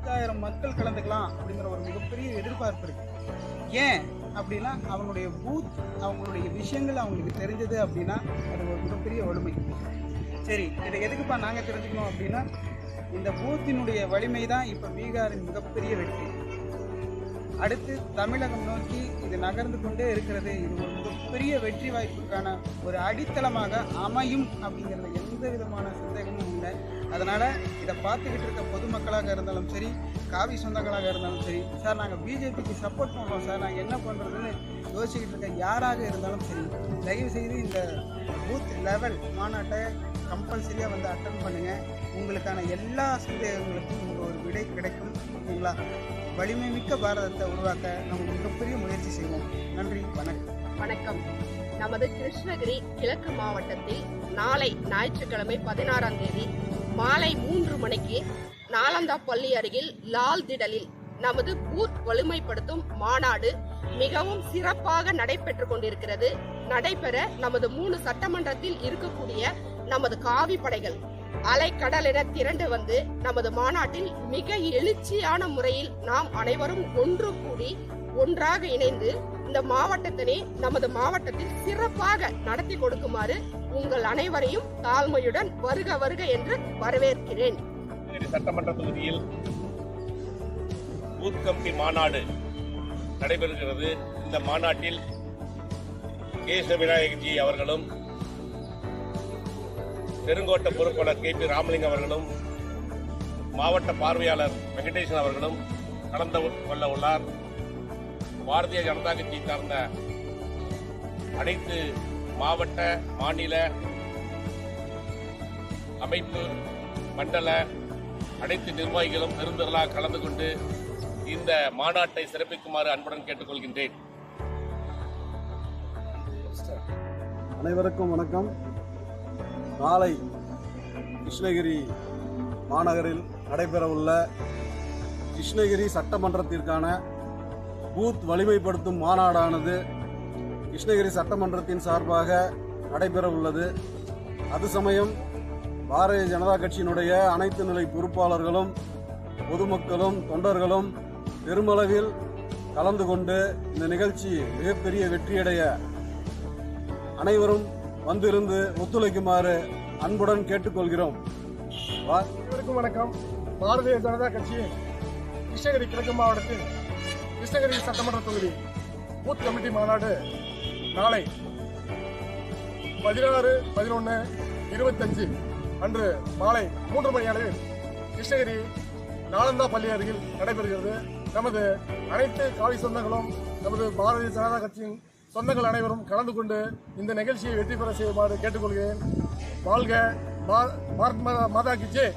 10,000 மக்கள் கலந்துக்கலாம் அப்படிங்கிற ஒரு மிகப்பெரிய எதிர்பார்ப்பு இருக்கு. ஏன் அப்படின்னா அவங்களுடைய பூத், அவங்களுடைய விஷயங்கள் அவங்களுக்கு தெரிஞ்சது அப்படின்னா அது ஒரு மிகப்பெரிய வலிமை. சரி, இதை எதுக்குப்பா நாங்கள் தெரிஞ்சுக்கணும் அப்படின்னா, இந்த பூத்தினுடைய வலிமை தான் இப்போ பீகாரின் மிகப்பெரிய வெற்றி. அடுத்து தமிழகம் நோக்கி இது நகர்ந்து கொண்டே இருக்கிறது. இது ஒரு மிகப்பெரிய வெற்றி வாய்ப்புக்கான ஒரு அடித்தளமாக அமையும் அப்படிங்கிறது எந்த விதமான சந்தேகமும் இல்லை. அதனால் இதை பார்த்துக்கிட்டு இருக்க பொதுமக்களாக இருந்தாலும் சரி, காவி சொந்தங்களாக இருந்தாலும் சரி, சார் நாங்கள் பிஜேபிக்கு சப்போர்ட் பண்ணுறோம் சார், நாங்கள் என்ன பண்ணுறதுன்னு யோசிச்சுக்கிட்டு இருக்க யாராக இருந்தாலும் சரி, தயவுசெய்து இந்த பூத் லெவல் மாநாட்டை கம்பல்சரியாக வந்து அட்டன் பண்ணுங்கள். உங்களுக்கான எல்லா சந்தேகங்களுக்கும் உங்களுக்கு ஒரு விடை கிடைக்கும். ஓகேங்களா? வலிமை மிக்க பாரதத்தை உருவாக்க நம்ம மிகப்பெரிய முயற்சி செய்வோம். நன்றி, வணக்கம். வணக்கம். நமது கிருஷ்ணகிரி கிழக்கு மாவட்டத்தில் நாளை ஞாயிற்றுக்கிழமை 16ஆம் தேதி மாலை 3 மணிக்கு நாலந்தா பள்ளி அருகில் லால் திடலில் நமது பூத் வலிமைப்படுத்தும் மாநாடு மிகவும் சிறப்பாக நடைபெற்றுக் கொண்டிருக்கிறது. நடைபெற நமது 3 சட்டமன்றத்தில் இருக்கக்கூடிய நமது காவி படைகள் அலைக்கடல் என திரண்டு வந்து நமது மாநாட்டில் மிக எழுச்சியான முறையில் நாம் அனைவரும் ஒன்று கூடி ஒன்றாக இணைந்து இந்த மாவட்டத்தினை நமது மாவட்டத்தில் சிறப்பாக நடத்தி கொடுக்குமாறு உங்கள் அனைவரையும் தாழ்மையுடன் வருக வருக என்று வரவேற்கிறேன். சட்டமன்ற தொகுதியில் பூத் கமிட்டி மாநாடு நடைபெறுகிறது. இந்த மாநாட்டில் கேசவ விநாயகஜி அவர்களும் பெருங்கோட்ட பொறுப்பாளர் KP ராமலிங்கம் அவர்களும் மாவட்ட பார்வையாளர் வெங்கடேசன் அவர்களும் கலந்து கொள்ள உள்ளார். பாரதிய ஜனதா கட்சி சார்ந்த அனைத்து மாவட்ட, மாநில, அமைப்பு, மண்டல அனைத்து நிர்வாகிகளும் பெருந்திரளாக கலந்து கொண்டு இந்த மாநாட்டை சிறப்பிக்குமாறு அன்புடன் கேட்டுக்கொள்கின்றேன். அனைவருக்கும் வணக்கம். நாளை கிருஷ்ணகிரி மாநகரில் நடைபெறவுள்ள கிருஷ்ணகிரி சட்டமன்றத்திற்கான பூத் வலிமைப்படுத்தும் மாநாடானது கிருஷ்ணகிரி சட்டமன்றத்தின் சார்பாக நடைபெறவுள்ளது. அது சமயம் பாரதிய ஜனதா கட்சியினுடைய அனைத்து நிலை பொறுப்பாளர்களும் பொதுமக்களும் தொண்டர்களும் பெருமளவில் கலந்து கொண்டு இந்த நிகழ்ச்சி மிகப்பெரிய வெற்றியடைய அனைவரும் வந்திருந்து ஒத்துழைக்குமாறு அன்புடன் கேட்டுக்கொள்கிறோம். அனைவருக்கும் வணக்கம். பாரதிய ஜனதா கட்சியின் கிருஷ்ணகிரி கிழக்கு மாவட்டத்தில் கிருஷ்ணகிரி சட்டமன்ற தொகுதி பூத் கமிட்டி மாநாடு நாளை 16, 11, 25 அன்று மாலை 3 மணி அளவில் கிருஷ்ணகிரி நாலந்தா பள்ளி அருகில் நடைபெறுகிறது. நமது அனைத்து காவி சொந்தங்களும் நமது பாரதிய ஜனதா கட்சியின் சொந்தங்கள் அனைவரும் கலந்து கொண்டு இந்த நிகழ்ச்சியை வெற்றி பெற செய்யுமாறு கேட்டுக்கொள்கிறேன். வாழ்க பாரத் மாதா கி ஜெய்.